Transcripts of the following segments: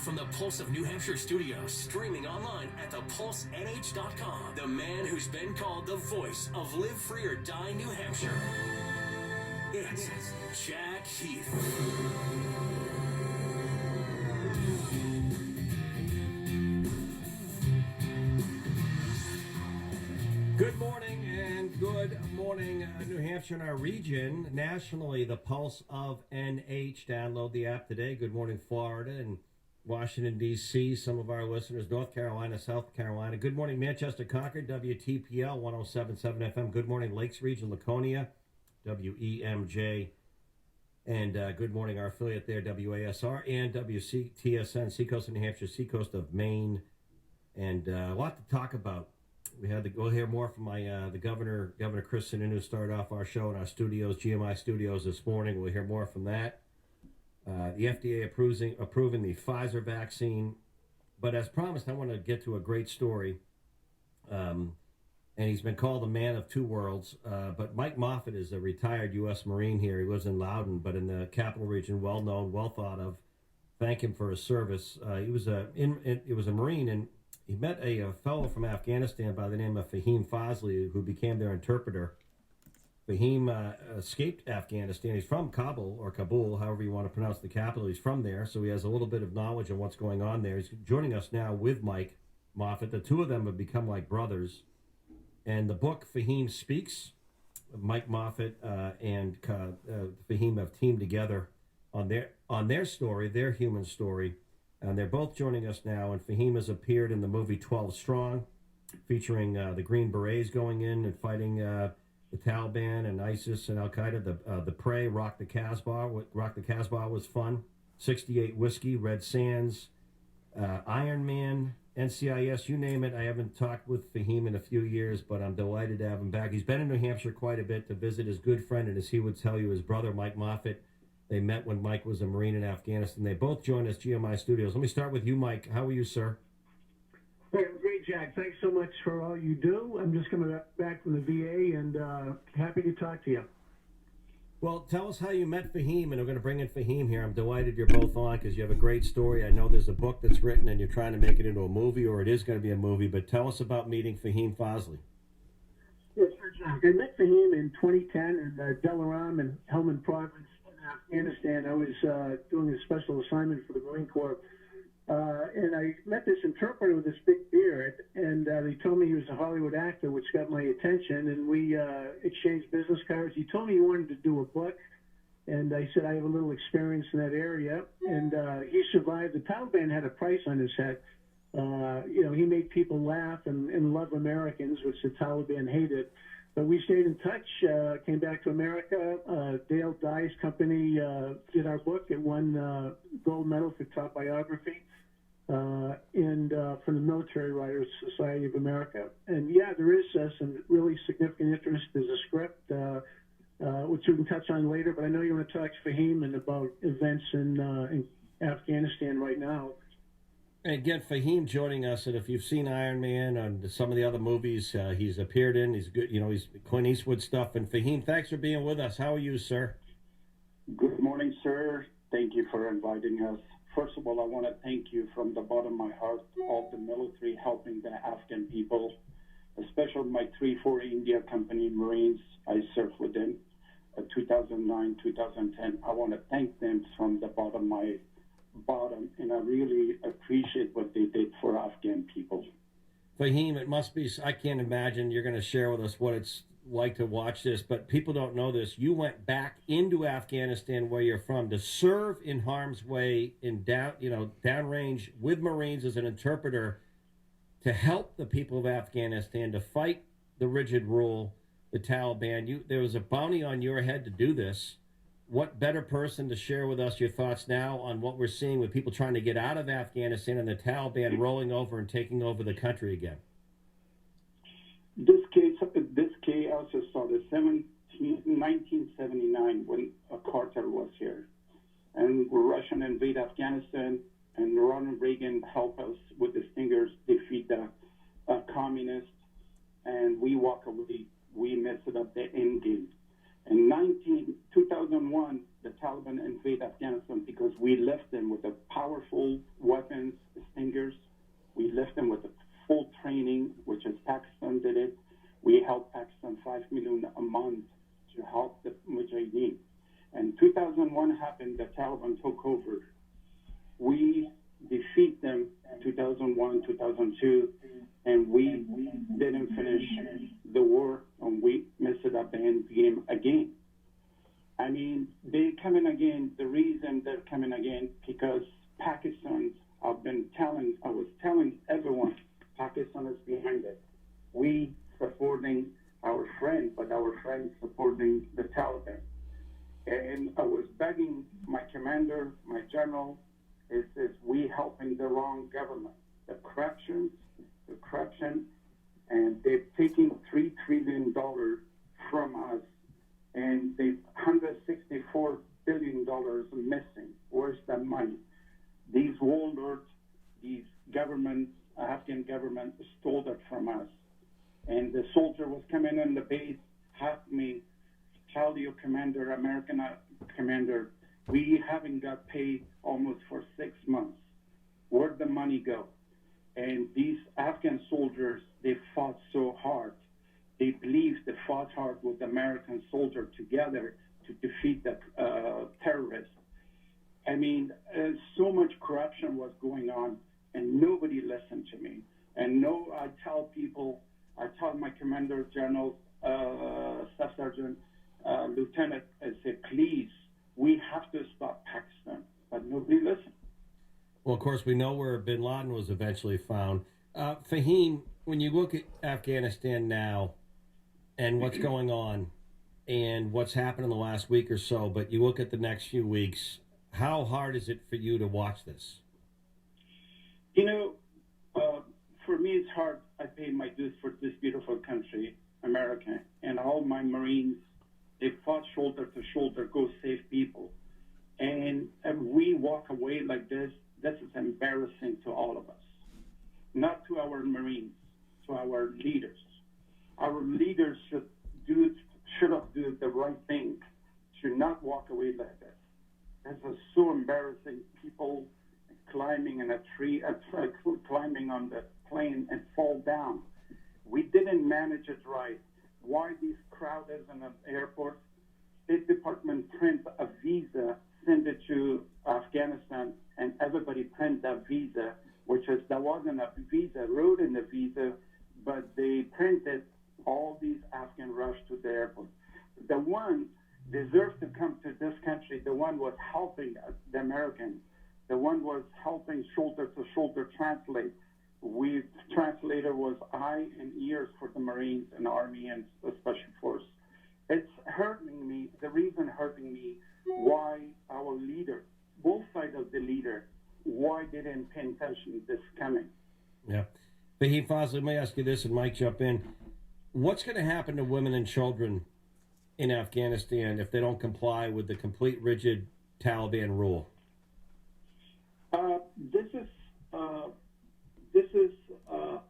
from the Pulse of New Hampshire studios, streaming online at thepulsenh.com. The man who's been called the voice of Live Free or Die New Hampshire. It's Jack Heath. Good morning and good morning, New Hampshire and our region. Nationally, the Pulse of NH. Download the app today. Good morning, Florida and Washington, D.C. Some of our listeners, North Carolina, South Carolina. Good morning, Manchester, Concord, WTPL 107.7 FM. Good morning, Lakes Region, Laconia, WEMJ. And good morning, our affiliate there, WASR and WCTSN, Seacoast of New Hampshire, Seacoast of Maine. And a lot to talk about. We'll hear more from the Governor Chris Sununu, started off our show in our studios, GMI studios this morning. We'll hear more from that. The FDA approving the Pfizer vaccine. But as promised, I want to get to a great story. And he's been called the man of two worlds. But Mike Moffett is a retired U.S. Marine here. He lives in Loudoun, but in the capital region, well-known, well-thought of. Thank him for his service. He was a Marine, and he met a fellow from Afghanistan by the name of Fahim Fazli, who became their interpreter. Fahim escaped Afghanistan. He's from Kabul, or Kabul, however you want to pronounce the capital. He's from there, so he has a little bit of knowledge of what's going on there. He's joining us now with Mike Moffett. The two of them have become like brothers. And the book, Fahim Speaks, Mike Moffett and Fahim have teamed together on their story, their human story. And they're both joining us now, and Fahim has appeared in the movie 12 Strong, featuring the Green Berets going in and fighting the Taliban and ISIS and Al-Qaeda. The Prey, Rock the Casbah. Rock the Casbah was fun. 68 Whiskey, Red Sands, Iron Man, NCIS, you name it. I haven't talked with Fahim in a few years, but I'm delighted to have him back. He's been in New Hampshire quite a bit to visit his good friend, and as he would tell you, his brother, Mike Moffett. They met when Mike was a Marine in Afghanistan. They both joined us, GMI Studios. Let me start with you, Mike. How are you, sir? Hey, I'm great, Jack. Thanks so much for all you do. I'm just coming back from the VA and happy to talk to you. Well, tell us how you met Fahim, and we're going to bring in Fahim here. I'm delighted you're both on because you have a great story. I know there's a book that's written and you're trying to make it into a movie, or it is going to be a movie, but tell us about meeting Fahim Fazli. Yes, sir, Jack. I met Fahim in 2010 in Delaram and Helmand Province. Afghanistan. I was doing a special assignment for the Marine Corps, and I met this interpreter with this big beard, and he told me he was a Hollywood actor, which got my attention, and we exchanged business cards. He told me he wanted to do a book, and I said I have a little experience in that area, and he survived. The Taliban had a price on his head. He made people laugh and love Americans, which the Taliban hated. But we stayed in touch, came back to America. Dale Dye's company did our book. It won gold medal for top biography and from the Military Writers Society of America. And, yeah, there is some really significant interest. There's a script, which we can touch on later. But I know you want to talk to Fahim and about events in Afghanistan right now. And again, Fahim joining us, and if you've seen Iron Man and some of the other movies he's appeared in, he's good. He's Clint Eastwood stuff. And Fahim, thanks for being with us. How are you, sir? Good morning, sir. Thank you for inviting us. First of all, I want to thank you from the bottom of my heart, all the military helping the Afghan people, especially my 3-4 India Company Marines I served with them, 2009, 2010. I want to thank them from the bottom of my bottom, and I really appreciate what they did for Afghan people. Fahim, it must be, I can't imagine you're going to share with us what it's like to watch this, but people don't know this. You went back into Afghanistan, where you're from, to serve in harm's way in downrange with Marines as an interpreter to help the people of Afghanistan to fight the rigid rule, the Taliban. There was a bounty on your head to do this. What better person to share with us your thoughts now on what we're seeing with people trying to get out of Afghanistan and the Taliban rolling over and taking over the country again? This chaos started in 1979 when Carter was here. And Russia invaded Afghanistan, and Ronald Reagan helped us with the Stingers defeat the communists, and we walk away. We messed up the end game. In 2001, the Taliban invaded Afghanistan because we left them with a powerful weapon We defeat them in 2001, 2002, and we didn't finish the war, and we messed it up the end game again. I mean, they coming again. The reason they're coming again because Pakistan. I was telling everyone, Pakistan is behind it. We supporting our friend, but our friend supporting the Taliban. And I was begging my commander, my general, is we helping the wrong government. The corruption, and they've taken $3 trillion from us, and they've $164 billion missing. Where's that money? These warlords, these governments, Afghan government stole that from us. And the soldier was coming in the base, helped me, tell your commander, American commander, we haven't got paid almost for 6 months. Where'd the money go? And these Afghan soldiers, they fought so hard. They believed they fought hard with the American soldier together to defeat the terrorists. I mean, so much corruption was going on, and nobody listened to me. And I tell people, I tell my commander, general, staff sergeant, lieutenant, I say, please, we have to stop Pakistan. But nobody listened. Well, of course, we know where bin Laden was eventually found. Fahim, when you look at Afghanistan now and what's going on and what's happened in the last week or so, but you look at the next few weeks, how hard is it for you to watch this? You know, for me, it's hard. I pay my dues for this beautiful country, America, and all my Marines, they fought shoulder to shoulder, go save people. And we walk away like this. This is embarrassing to all of us. Not to our Marines, to our leaders. Our leaders should have done the right thing, should not walk away like this. This is so embarrassing. People climbing in a tree, climbing on the plane and fall down. We didn't manage it right. Why these crowds in an airport? State Department print a visa, send it to Afghanistan, and everybody print that visa, there wasn't a visa, wrote in the visa, but they printed all these Afghan rush to the airport. The one deserved to come to this country. The one was helping the Americans. The one was helping shoulder to shoulder translate. Translator was eye and ears for the Marines and Army and the Special Force. It's hurting me. The reason hurting me why our leader, both sides of the leader, why didn't pay attention to this coming. Yeah. Fahim Fazli, let me ask you this, and Mike jump in. What's going to happen to women and children in Afghanistan if they don't comply with the complete rigid Taliban rule?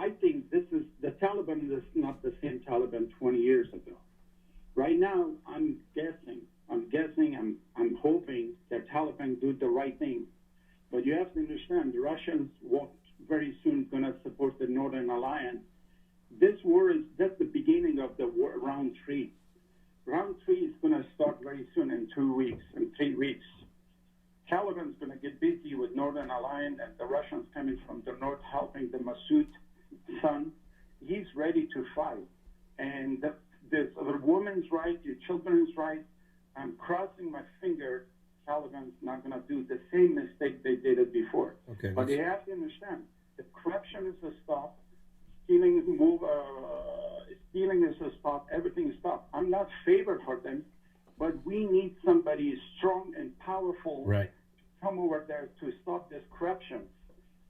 I think the Taliban is not the same Taliban 20 years ago. Right now, I'm hoping that Taliban do the right thing. But you have to understand, the Russians will very soon going to support the Northern Alliance. This war that's the beginning of the war, round 3. Round 3 is going to start very soon in 2 weeks, in 3 weeks. Taliban's going to get busy with Northern Alliance, and the Russians coming from the north helping the Masood son. He's ready to fight. And the woman's right, your children's right. I'm crossing my finger. Taliban's not going to do the same mistake they did it before. Okay, but they have to understand, the corruption is a stop. Stealing is a stop. Everything is stop. I'm not favored for them, but we need somebody strong and powerful right. to come over there to stop this corruption.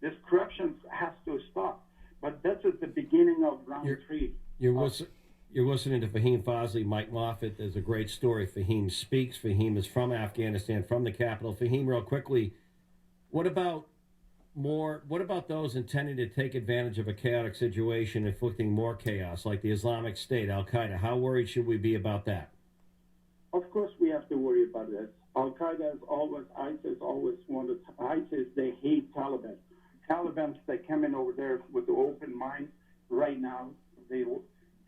This corruption has to stop. But that's at the beginning of round 3. You're listening to Fahim Fazli, Mike Moffett. There's a great story. Fahim speaks. Fahim is from Afghanistan, from the capital. Fahim, real quickly, what about those intending to take advantage of a chaotic situation, inflicting more chaos, like the Islamic State, Al-Qaeda? How worried should we be about that? Of course we have to worry about this. Al-Qaeda is always, ISIS always wanted, ISIS, they hate Taliban. Taliban, they come in over there with the open mind right now.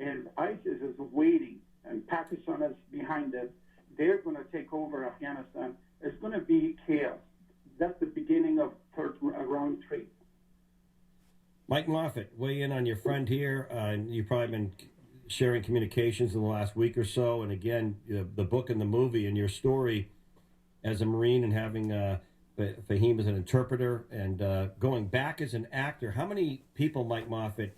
And ISIS is waiting, and Pakistan is behind it. They're going to take over Afghanistan. It's going to be chaos. That's the beginning of strong trait. Mike Moffett, weigh in on your friend here. You've probably been sharing communications in the last week or so. And again, the book and the movie and your story as a Marine and having Fahim as an interpreter and going back as an actor. How many people, Mike Moffett,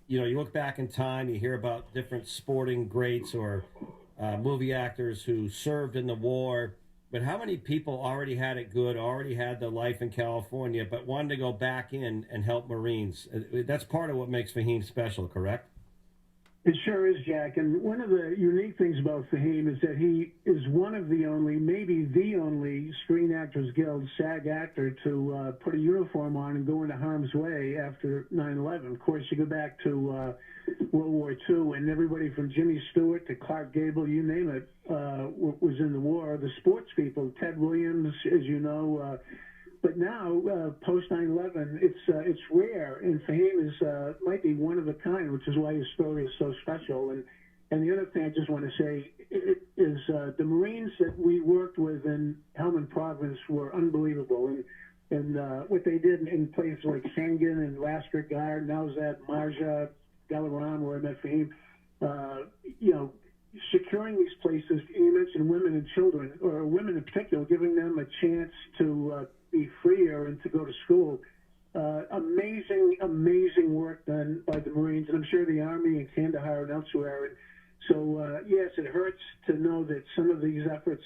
you look back in time, you hear about different sporting greats or movie actors who served in the war, but how many people already had it good, already had the life in California, but wanted to go back in and help Marines? That's part of what makes Fahim special, correct? It sure is, Jack. And one of the unique things about Fahim is that he is one of the only, maybe the only, Screen Actors Guild SAG actor to put a uniform on and go into harm's way after 9/11. Of course, you go back to World War II, and everybody from Jimmy Stewart to Clark Gable, you name it, was in the war. The sports people, Ted Williams, as you know. But now, post 9/11, it's rare, and Fahim is might be one of a kind, which is why his story is so special. And the other thing I just want to say is the Marines that we worked with in Helmand Province were unbelievable, and what they did in places like Sangin and Lasker-Gard, Nowzat, Marja, Dalaram, where I met Fahim, securing these places. You mentioned women and children, or women in particular, giving them a chance to be freer and to go to school. Amazing work done by the Marines, and I'm sure the Army in Kandahar and elsewhere. And so, yes, it hurts to know that some of these efforts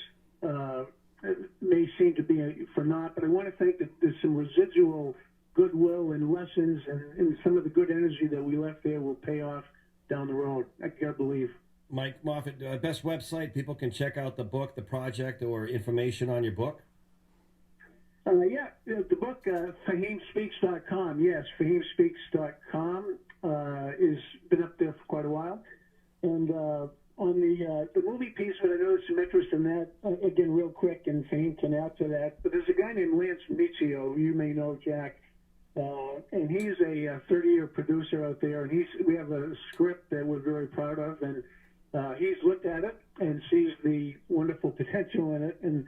may seem to be for naught, but I want to think that there's some residual goodwill and lessons, and some of the good energy that we left there will pay off down the road. I gotta believe. Mike Moffett, best website people can check out the book, the project, or information on your book? The book, FahimSpeaks.com. Yes, FahimSpeaks.com has been up there for quite a while. And on the movie piece, but I know there's some interest in that. Again, real quick, and Fahim can add to that. But there's a guy named Lance Micheal, you may know, Jack, and he's a 30-year producer out there, and we have a script that we're very proud of, and he's looked at it and sees the wonderful potential in it, and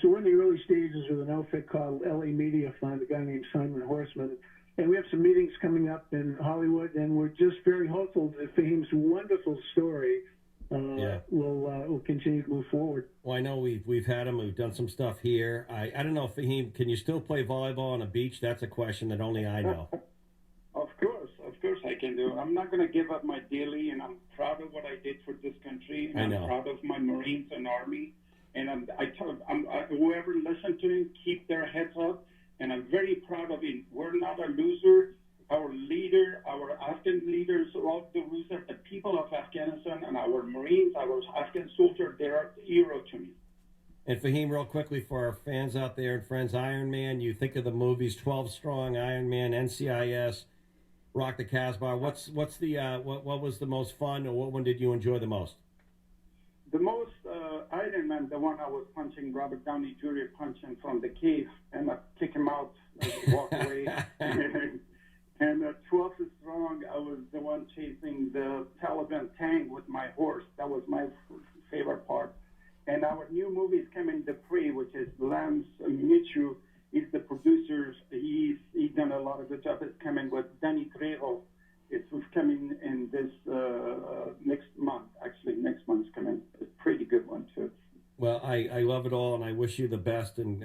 so we're in the early stages with an outfit called LA Media Fund, a guy named Simon Horseman. And we have some meetings coming up in Hollywood, and we're just very hopeful that Fahim's wonderful story will continue to move forward. Well, I know we've had him. We've done some stuff here. I don't know, Fahim, can you still play volleyball on a beach? That's a question that only I know. Of course I can do. I'm not going to give up my daily, and I'm proud of what I did for this country. And I'm proud of my Marines and Army. And whoever listened to him, keep their heads up. And I'm very proud of it. We're not a loser. Our leader, our Afghan leaders are all the loser. The people of Afghanistan and our Marines, our Afghan soldiers, they are a hero to me. And Fahim, real quickly for our fans out there and friends, Iron Man, you think of the movies 12 Strong, Iron Man, NCIS, Rock the Casbah. What was the most fun, or what one did you enjoy the most? The most Iron Man, the one I was punching Robert Downey Jr. punching from the cave, and I kick him out and walk away. And 12 Strong, I was the one chasing the Taliban tank with my horse. That was my favorite part. And our new movie is coming, The Prey, which is Lance Micheal. He's the producer. He's done a lot of good job. It's coming with Danny Trejo. It's coming in this next month. Actually, next month's coming. It's a pretty good one, too. Well, I love it all, and I wish you the best, and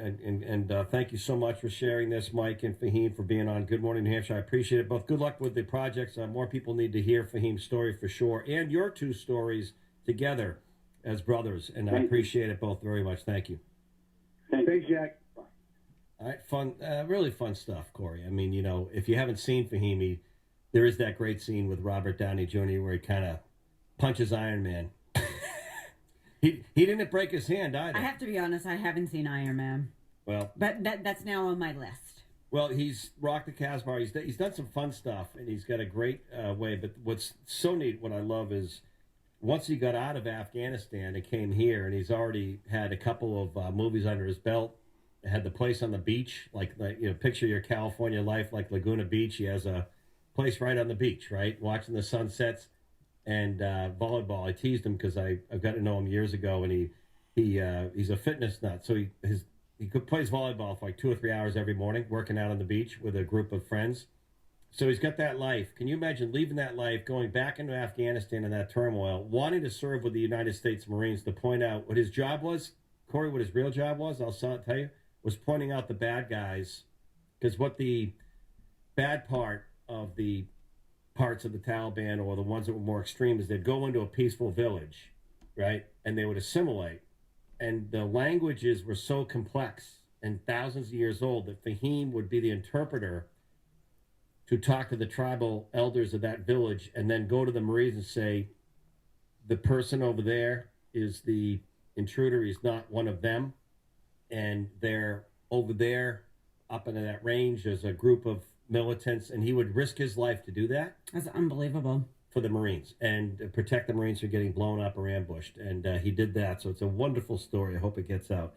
thank you so much for sharing this, Mike and Fahim, for being on Good Morning New Hampshire. I appreciate it both. Good luck with the projects. More people need to hear Fahim's story for sure, and your two stories together as brothers, and I appreciate it both very much. Thank you. Thanks, Jack. All right, fun, really fun stuff, Corey. I mean, if you haven't seen Fahim, there is that great scene with Robert Downey Jr. where he kind of punches Iron Man. He didn't break his hand either. I have to be honest, I haven't seen Iron Man. Well, but that's now on my list. Well, he's rocked the Casbah. He's done some fun stuff, and he's got a great way. But what's so neat, what I love, is once he got out of Afghanistan and came here, and he's already had a couple of movies under his belt. Had the place on the beach, picture your California life like Laguna Beach. He has a place right on the beach, right, watching the sunsets. And volleyball, I teased him because I've got to know him years ago, and he's a fitness nut. So plays volleyball for like 2 or 3 hours every morning, working out on the beach with a group of friends. So he's got that life. Can you imagine leaving that life, going back into Afghanistan in that turmoil, wanting to serve with the United States Marines to point out what his job was? Corey, what his real job was, I'll tell you, was pointing out the bad guys. Because what the bad part of the parts of the Taliban, or the ones that were more extreme, is they'd go into a peaceful village, right? And they would assimilate. And the languages were so complex and thousands of years old that Fahim would be the interpreter to talk to the tribal elders of that village, and then go to the Marines and say, the person over there is the intruder. He's not one of them. And they're over there up into that range. There's a group of militants, and he would risk his life to do that. That's unbelievable. For the Marines, and protect the Marines from getting blown up or ambushed. And he did that. So it's a wonderful story. I hope it gets out.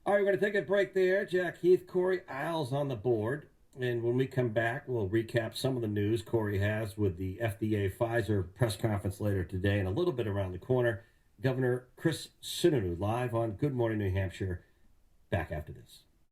All right, we're going to take a break there. Jack Heath, Corey Isles on the board. And when we come back, we'll recap some of the news Corey has with the FDA Pfizer press conference later today, and a little bit around the corner. Governor Chris Sununu live on Good Morning New Hampshire. Back after this.